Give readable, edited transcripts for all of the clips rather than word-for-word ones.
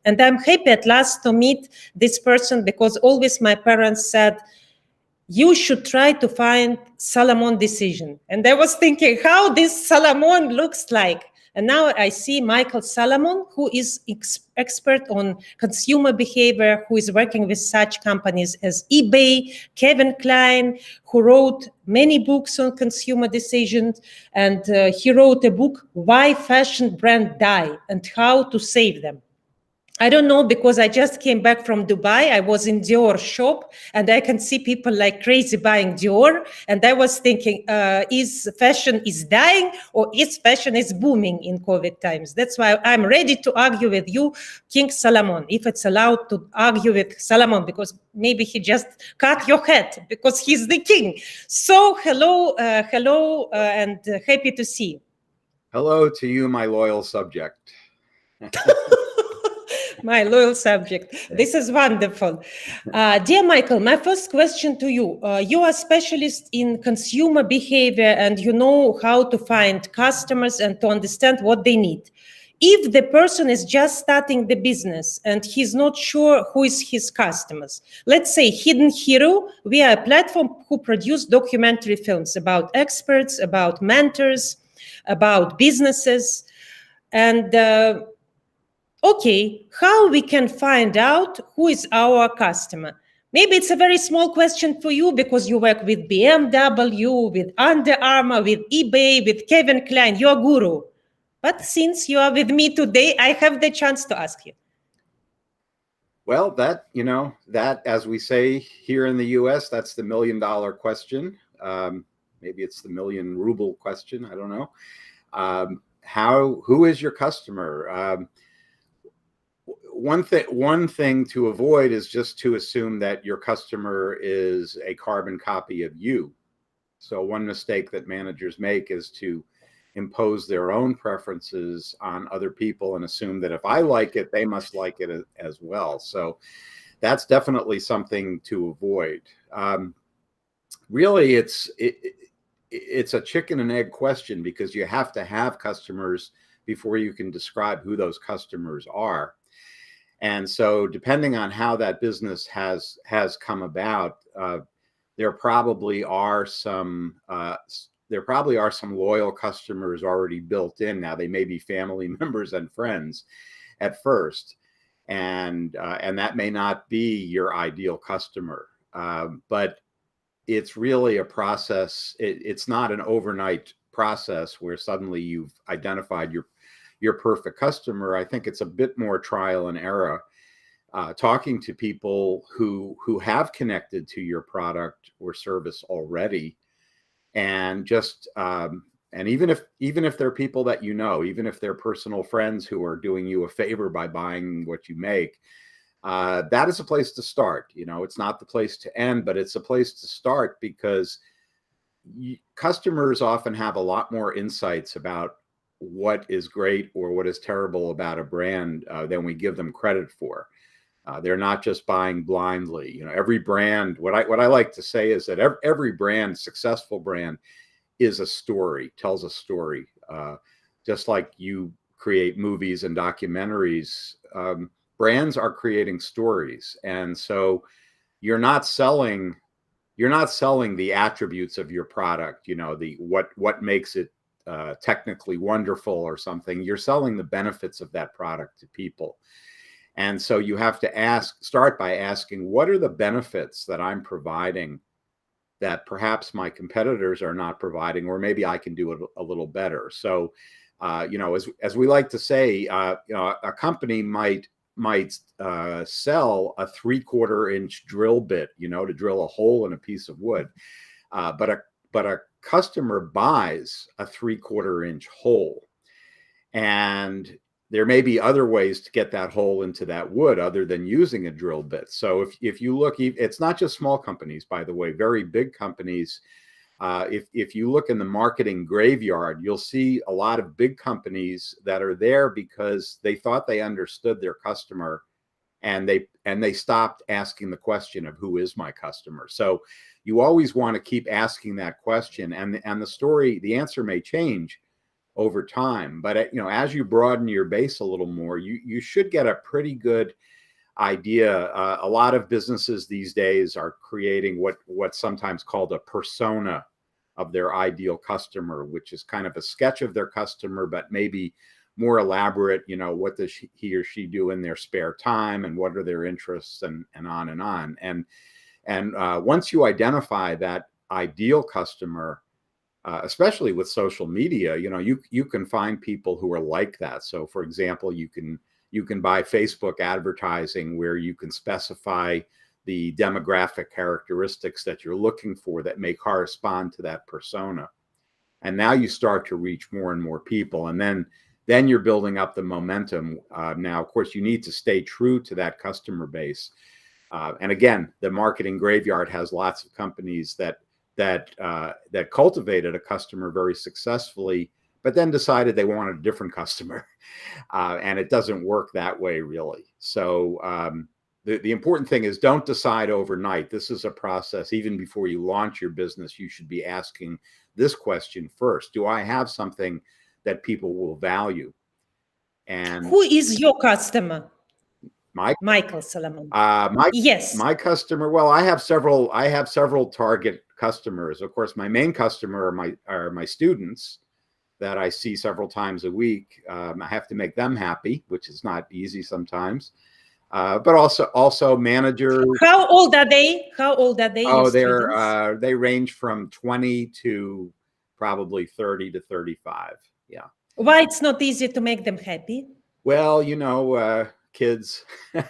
And I'm happy at last to meet this person, because always my parents said, you should try to find Salomon decision. And I was thinking how this Salomon looks like. And now I see Michael Salomon, who is expert on consumer behavior, who is working with such companies as eBay, Kevin Klein, who wrote many books on consumer decisions. And he wrote a book, Why Fashion Brands Die and How to Save Them. I don't know, because I just came back from Dubai. I was in Dior shop and I can see people like crazy buying Dior. And I was thinking, is fashion is dying or is fashion is booming in COVID times? That's why I'm ready to argue with you, King Solomon, if it's allowed to argue with Solomon, because maybe he just cut your head because he's the king. So hello, and happy to see you. Hello to you, my loyal subject. My loyal subject. This is wonderful. Dear Michael, my first question to you. You are a specialist in consumer behavior and you know how to find customers and to understand what they need. If the person is just starting the business and he's not sure who is his customers, let's say Hidden Hero, we are a platform who produce documentary films about experts, about mentors, about businesses. And okay, how we can find out who is our customer? Maybe it's a very small question for you because you work with BMW, with Under Armour, with eBay, with Kevin Klein, you're a guru. But since you are with me today, I have the chance to ask you. Well, that, as we say here in the US, that's the $1 million question. Maybe it's the million ruble question. I don't know. Who is your customer? One thing to avoid is just to assume that your customer is a carbon copy of you. So one mistake that managers make is to impose their own preferences on other people and assume that if I like it, they must like it as well. So that's definitely something to avoid. Really, it's a chicken and egg question, because you have to have customers before you can describe who those customers are. And so depending on how that business has come about, there probably are some loyal customers already built in. Now, they may be family members and friends at first, and that may not be your ideal customer. But it's really a process. It's not an overnight process where suddenly you've identified your perfect customer. I think it's a bit more trial and error, talking to people who have connected to your product or service already, and just and even if they're people that even if they're personal friends who are doing you a favor by buying what you make, that is a place to start. It's not the place to end, but it's a place to start, because customers often have a lot more insights about what is great or what is terrible about a brand than we give them credit for. They're not just buying blindly. Every brand, what I like to say is that every brand, successful brand, is a story, tells a story. Just like you create movies and documentaries, brands are creating stories. And so you're not selling the attributes of your product, what makes it technically wonderful or something. You're selling the benefits of that product to people. And so you have to start by asking, what are the benefits that I'm providing that perhaps my competitors are not providing, or maybe I can do it a little better. So, as we like to say, a company might sell a 3/4 inch drill bit, to drill a hole in a piece of wood, but a customer buys a 3/4 inch hole, and there may be other ways to get that hole into that wood other than using a drill bit. So if you look, it's not just small companies, by the way, very big companies. If you look in the marketing graveyard, you'll see a lot of big companies that are there because they thought they understood their customer, and they stopped asking the question of who is my customer. So you always want to keep asking that question, and the answer may change, over time. But as you broaden your base a little more, you should get a pretty good idea. A lot of businesses these days are creating what's sometimes called a persona of their ideal customer, which is kind of a sketch of their customer, but maybe more elaborate. What does he or she do in their spare time, and what are their interests, and on and on. And once you identify that ideal customer, especially with social media, you can find people who are like that. So, for example, you can buy Facebook advertising where you can specify the demographic characteristics that you're looking for that may correspond to that persona. And now you start to reach more and more people. And then you're building up the momentum. Now, of course, you need to stay true to that customer base. And again, the marketing graveyard has lots of companies that cultivated a customer very successfully, but then decided they wanted a different customer. And it doesn't work that way, really. So the important thing is, don't decide overnight. This is a process. Even before you launch your business, you should be asking this question first. Do I have something that people will value? And who is your customer? Michael Salamon. Yes. My customer. Well, I have several target customers. Of course, my main customer are my students that I see several times a week. I have to make them happy, which is not easy sometimes. But also managers. How old are they? Oh, they range from 20 to probably 30 to 35. Yeah. Why it's not easy to make them happy? Well, kids. There's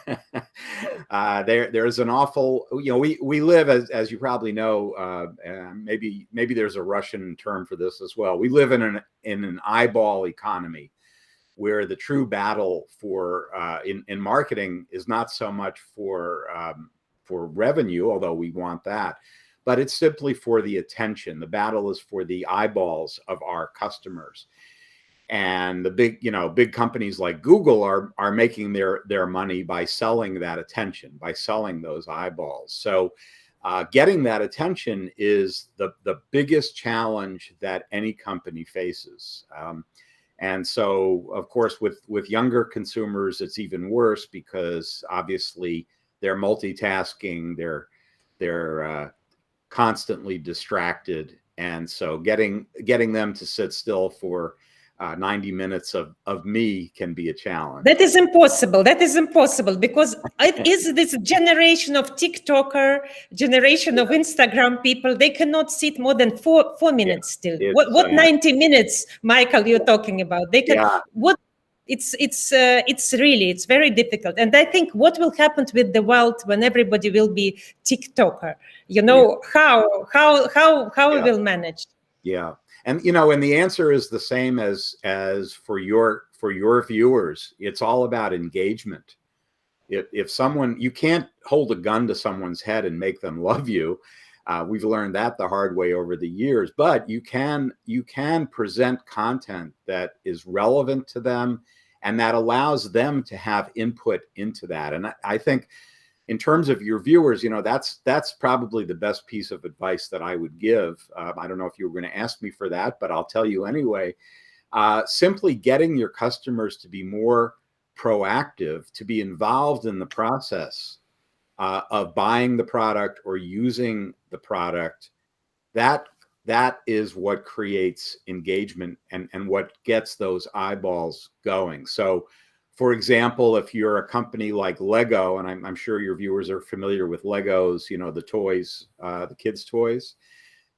an awful. We live, as you probably know. Maybe there's a Russian term for this as well. We live in an eyeball economy, where the true battle for in marketing is not so much for revenue, although we want that, but it's simply for the attention. The battle is for the eyeballs of our customers. And the big companies like Google are making their money by selling that attention, by selling those eyeballs. So getting that attention is the biggest challenge that any company faces. And so, of course, with younger consumers, it's even worse, because obviously they're multitasking, they're constantly distracted, and so getting them to sit still for 90 minutes of me can be a challenge. That is impossible. Because it is this generation of TikToker, generation of Instagram people. They cannot sit more than four minutes still. What 90 minutes, Michael, you're talking about? They can. Yeah. It's very difficult. And I think what will happen with the world when everybody will be TikToker? How we will manage? Yeah. And and the answer is the same as for your viewers. It's all about engagement. If someone, you can't hold a gun to someone's head and make them love you. We've learned that the hard way over the years. But you can present content that is relevant to them and that allows them to have input into that. And I think, in terms of your viewers, that's probably the best piece of advice that I would give. I don't know if you were going to ask me for that, but I'll tell you anyway. Simply getting your customers to be more proactive, to be involved in the process of buying the product or using the product, that is what creates engagement and what gets those eyeballs going. So, for example, if you're a company like Lego, and I'm sure your viewers are familiar with Legos, the toys, the kids' toys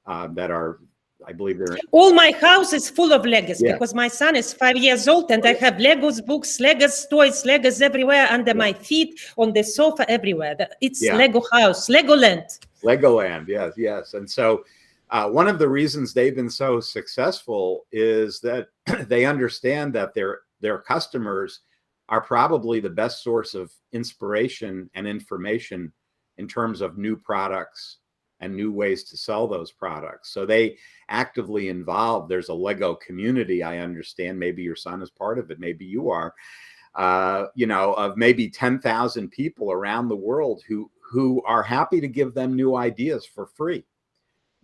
that are, I believe they're... All my house is full of Legos, because my son is 5 years old and I have Legos books, Legos toys, Legos everywhere, under my feet, on the sofa, everywhere. It's Lego house, Legoland. Legoland, yes. And so one of the reasons they've been so successful is that they understand that their customers are probably the best source of inspiration and information in terms of new products and new ways to sell those products. So they actively involved. There's a Lego community, I understand. Maybe your son is part of it. Maybe you are, of maybe 10,000 people around the world who are happy to give them new ideas for free.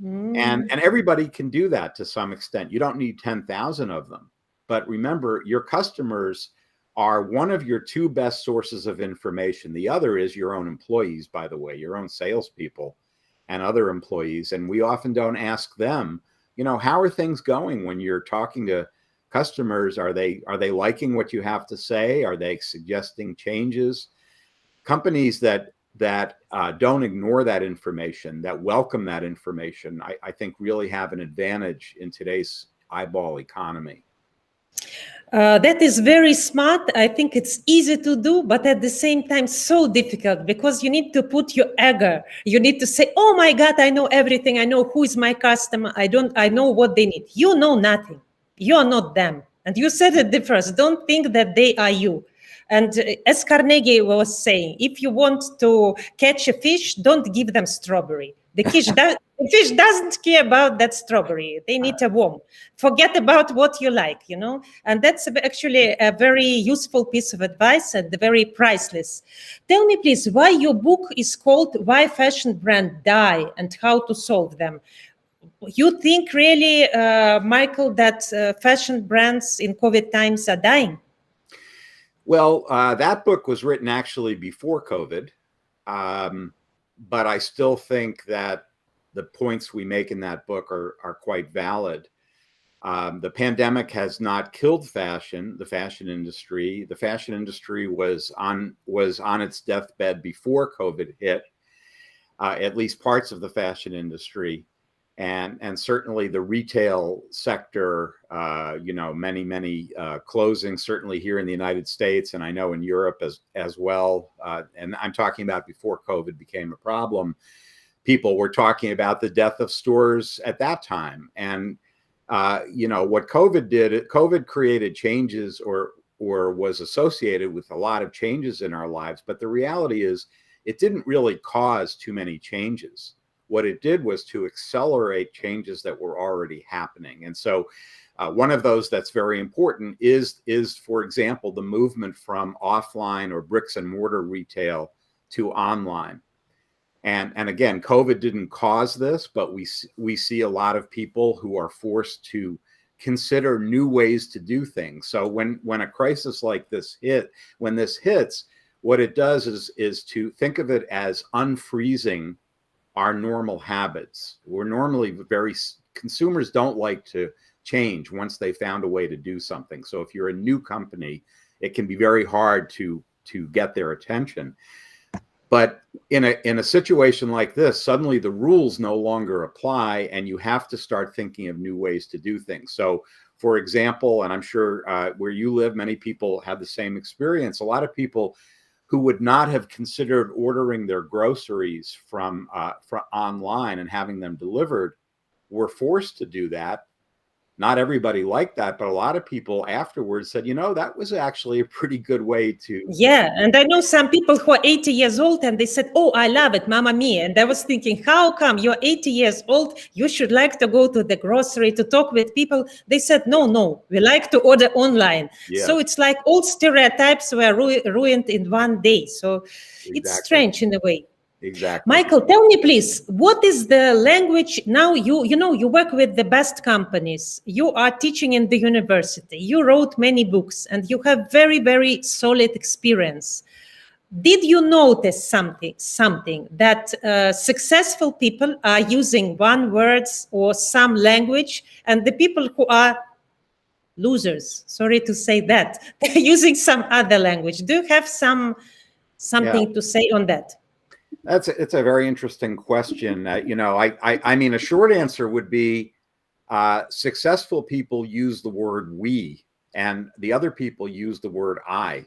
And everybody can do that to some extent. You don't need 10,000 of them. But remember, your customers are one of your two best sources of information. The other is your own employees, by the way, your own salespeople and other employees. And we often don't ask them, you know, how are things going when you're talking to customers? Are they liking what you have to say? Are they suggesting changes? Companies that don't ignore that information, that welcome that information, I think really have an advantage in today's eyeball economy. That is very smart. I think it's easy to do, but at the same time, so difficult because you need to put your ego. You need to say, oh my God, I know everything. I know who is my customer. I know what they need. You know nothing. You're not them. And you said it the first. Don't think that they are you. And as Carnegie was saying, if you want to catch a fish, don't give them strawberry. The fish doesn't care about that strawberry. They need a worm. Forget about what you like, you know? And that's actually a very useful piece of advice and very priceless. Tell me, please, why your book is called Why Fashion Brands Die and How to Solve Them. You think really, Michael, that fashion brands in COVID times are dying? Well, that book was written actually before COVID. But I still think that the points we make in that book are quite valid. The pandemic has not killed fashion, the fashion industry. The fashion industry was on its deathbed before COVID hit, at least parts of the fashion industry. And certainly the retail sector, you know, many closings, certainly here in the United States, and I know in Europe as well. And I'm talking about before COVID became a problem. People were talking about the death of stores at that time. And, you know, what COVID did, COVID created changes or was associated with a lot of changes in our lives. But the reality is it didn't really cause too many changes. What it did was to accelerate changes that were already happening. And so one of those that's very important is, for example, the movement from offline or bricks and mortar retail to online. And again, COVID didn't cause this, but we see a lot of people who are forced to consider new ways to do things. So when a crisis like this hits, what it does is to think of it as unfreezing our normal habits. We're normally consumers don't like to change once they found a way to do something. So if you're a new company, it can be very hard to get their attention. But in a situation like this, suddenly the rules no longer apply and you have to start thinking of new ways to do things. So for example, and I'm sure where you live, many people have the same experience. A lot of people who would not have considered ordering their groceries from online and having them delivered were forced to do that. Not everybody liked that, but a lot of people afterwards said, you know, that was actually a pretty good way to. Yeah, and I know some people who are 80 years old and they said, oh, I love it, Mamma Mia. And I was thinking, how come you're 80 years old? You should like to go to the grocery to talk with people. They said, no, we like to order online. Yeah. So it's like all stereotypes were ruined in one day. So exactly. It's strange in a way. Exactly. Michael, tell me, please, what is the language now? You know, you work with the best companies. You are teaching in the university. You wrote many books and you have very, very solid experience. Did you notice something that successful people are using one words or some language, and the people who are losers, sorry to say that, they're using some other language? Do you have something to say on that? It's a very interesting question. You know, I mean, a short answer would be successful people use the word we, and the other people use the word I.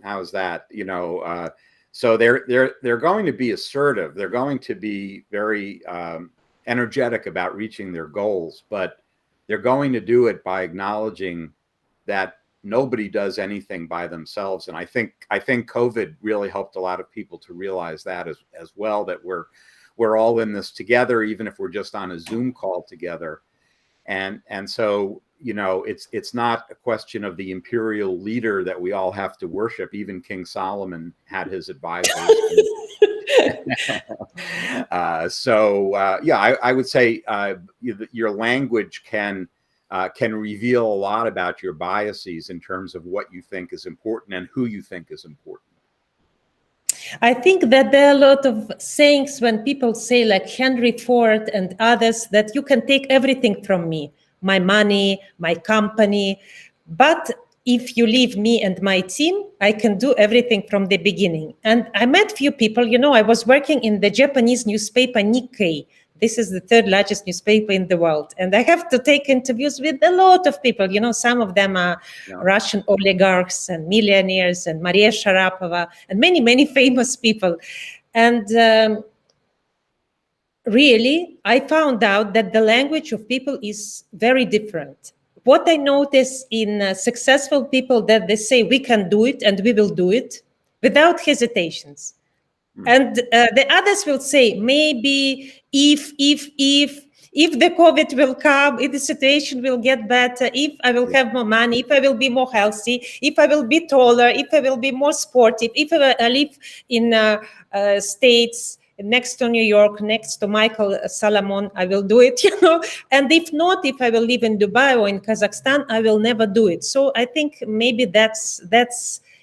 How is that? You know, so they're going to be assertive. They're going to be very energetic about reaching their goals, but they're going to do it by acknowledging that nobody does anything by themselves. And I think COVID really helped a lot of people to realize that as well, that we're all in this together, even if we're just on a Zoom call together. And so, it's not a question of the imperial leader that we all have to worship. Even King Solomon had his advisors. I would say your language can reveal a lot about your biases in terms of what you think is important and who you think is important. I think that there are a lot of sayings when people say, like Henry Ford and others, that you can take everything from me, my money, my company, but if you leave me and my team, I can do everything from the beginning. And I met few people, I was working in the Japanese newspaper Nikkei. This is the third largest newspaper in the world. And I have to take interviews with a lot of people. Some of them are Russian oligarchs and millionaires and Maria Sharapova and many, many famous people. And really, I found out that the language of people is very different. What I notice in successful people, that they say we can do it and we will do it without hesitations. And the others will say, maybe if the COVID will come, if the situation will get better, if I will have more money, if I will be more healthy, if I will be taller, if I will be more sportive, if I live in states next to New York, next to Michael Salomon, I will do it, And if not, if I will live in Dubai or in Kazakhstan, I will never do it. So I think maybe that's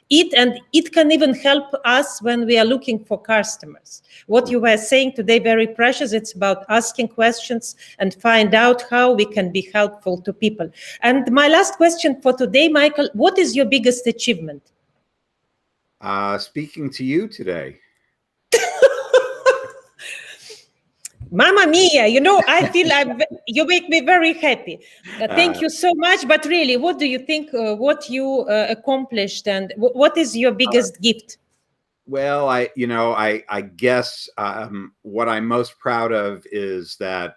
it, and it can even help us when we are looking for customers. What you were saying today, very precious. It's about asking questions and find out how we can be helpful to people. And my last question for today, Michael, what is your biggest achievement? Speaking to you today. Mamma mia, I feel you make me very happy. Thank you so much. But really, what do you think, what you accomplished, and what is your biggest gift? Well, I guess what I'm most proud of is that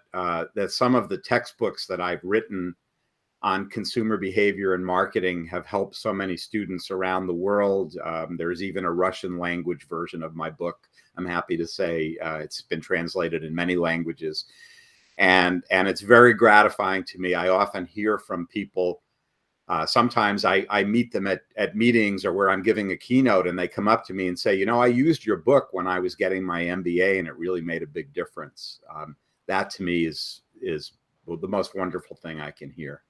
some of the textbooks that I've written on consumer behavior and marketing have helped so many students around the world. There's even a Russian language version of my book. I'm happy to say it's been translated in many languages, and it's very gratifying to me. I often hear from people. Sometimes I meet them at meetings or where I'm giving a keynote, and they come up to me and say, I used your book when I was getting my MBA, and it really made a big difference. That to me is the most wonderful thing I can hear.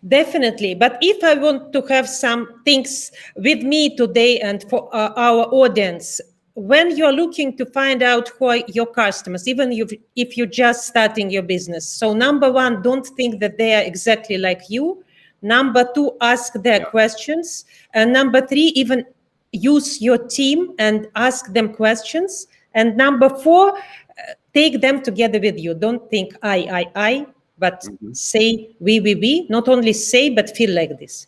Definitely. But if I want to have some things with me today and for our audience, when you're looking to find out who are your customers, even if you're just starting your business. So number one, don't think that they are exactly like you. Number two, ask their questions. And number three, even use your team and ask them questions. And number four, take them together with you. Don't think I, but say we. Not only say, but feel like this.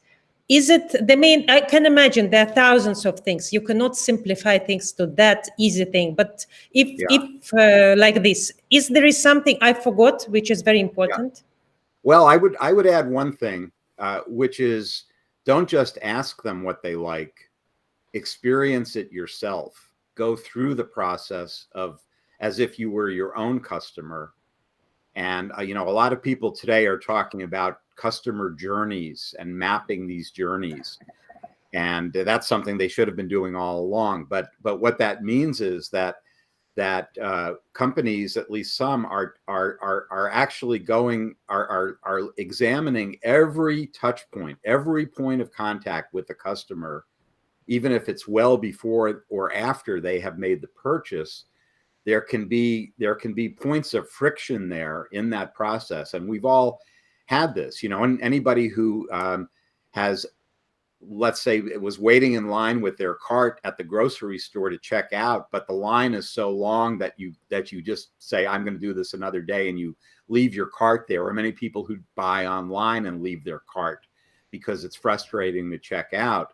Is it the main? I can imagine there are thousands of things. You cannot simplify things to that easy thing. But if like this, is there something I forgot, which is very important? Yeah. Well, I would add one thing, which is don't just ask them what they like. Experience it yourself. Go through the process of as if you were your own customer. And a lot of people today are talking about customer journeys and mapping these journeys, and that's something they should have been doing all along. But what that means is that companies, at least some, are actually are examining every touch point, every point of contact with the customer, even if it's well before or after they have made the purchase. There can be points of friction there in that process, and we've all had this. And anybody who has, let's say, it was waiting in line with their cart at the grocery store to check out, but the line is so long that you just say, I'm going to do this another day, and you leave your cart there. Or many people who buy online and leave their cart because it's frustrating to check out.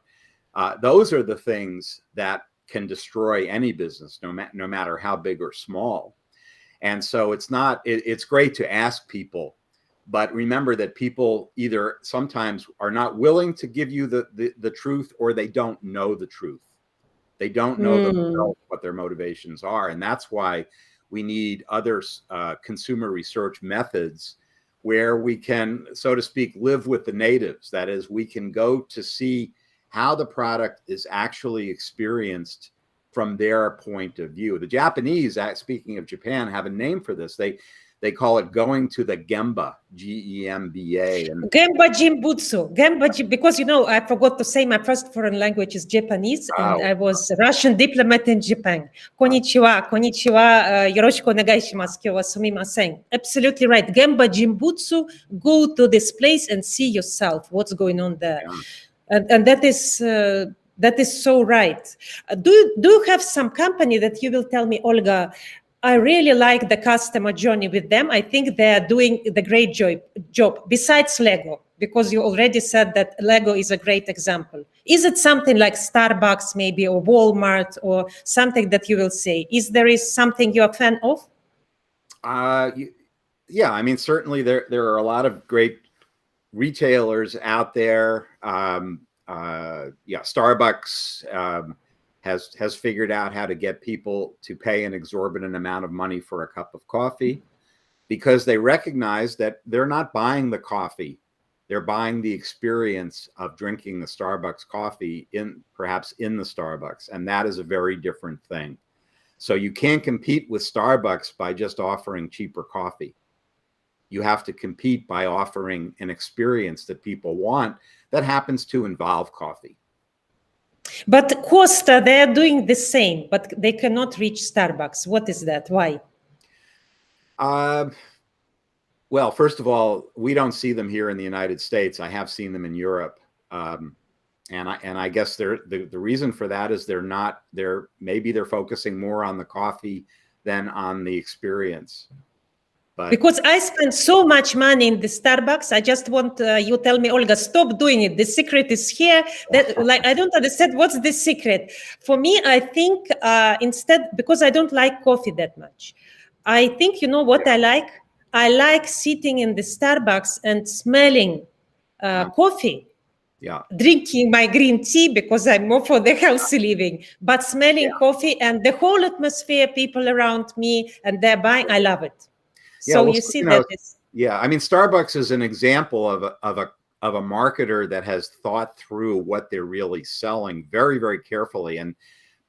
Those are the things that can destroy any business, no matter how big or small. And so it's great to ask people, but remember that people either sometimes are not willing to give you the truth, or they don't know the truth. They don't know themselves what their motivations are. And that's why we need other consumer research methods where we can, so to speak, live with the natives. That is, we can go to see how the product is actually experienced from their point of view. The Japanese, speaking of Japan, have a name for this. They call it going to the Gemba, Gemba. And Gemba Jimbutsu, because I forgot to say my first foreign language is Japanese, and I was a Russian diplomat in Japan. Konnichiwa, yoroshiku onegai shimasu. Kyou wa sumimasen. Absolutely right. Gemba Jimbutsu, go to this place and see yourself what's going on there. Yeah. And that is so right. Do you have some company that you will tell me, Olga, I really like the customer journey with them. I think they are doing the great job besides Lego, because you already said that Lego is a great example. Is it something like Starbucks maybe, or Walmart, or something that you will say? There is something you're a fan of? Yeah, I mean, certainly there are a lot of great retailers out there. Starbucks has figured out how to get people to pay an exorbitant amount of money for a cup of coffee, because they recognize that they're not buying the coffee. They're buying the experience of drinking the Starbucks coffee perhaps in the Starbucks. And that is a very different thing. So you can't compete with Starbucks by just offering cheaper coffee. You have to compete by offering an experience that people want that happens to involve coffee. But Costa, they are doing the same, but they cannot reach Starbucks. What is that? Why? Well, first of all, we don't see them here in the United States. I have seen them in Europe. And I guess the reason for that is maybe they're focusing more on the coffee than on the experience. But because I spend so much money in the Starbucks, I just want you tell me, Olga, stop doing it. The secret is here. I don't understand what's the secret. For me, I think instead, because I don't like coffee that much, I think, you know what I like? I like sitting in the Starbucks and smelling coffee. Yeah. Drinking my green tea because I'm more for the healthy living, but smelling coffee and the whole atmosphere, people around me, and they're buying, I love it. So you see that. Yeah, I mean, Starbucks is an example of a marketer that has thought through what they're really selling very, very carefully. And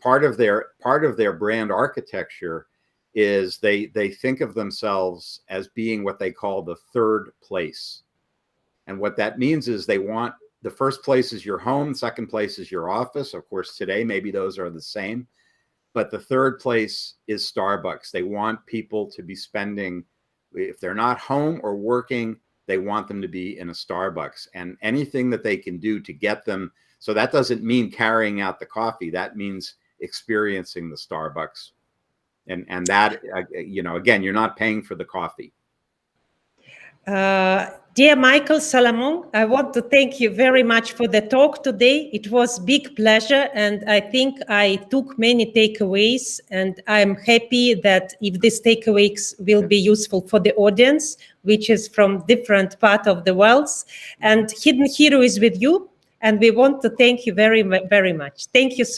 part of their brand architecture is they think of themselves as being what they call the third place. And what that means is they want the first place is your home, second place is your office. Of course, today maybe those are the same, but the third place is Starbucks. They want people to be spending, if they're not home or working, they want them to be in a Starbucks, and anything that they can do to get them. So that doesn't mean carrying out the coffee. That means experiencing the Starbucks. And that, again, you're not paying for the coffee. Dear Michael Salamon, I want to thank you very much for the talk today. It was a big pleasure, and I think I took many takeaways, and I'm happy that if these takeaways will be useful for the audience, which is from different parts of the world. And Hidden Hero is with you, and we want to thank you very, very much. Thank you so much.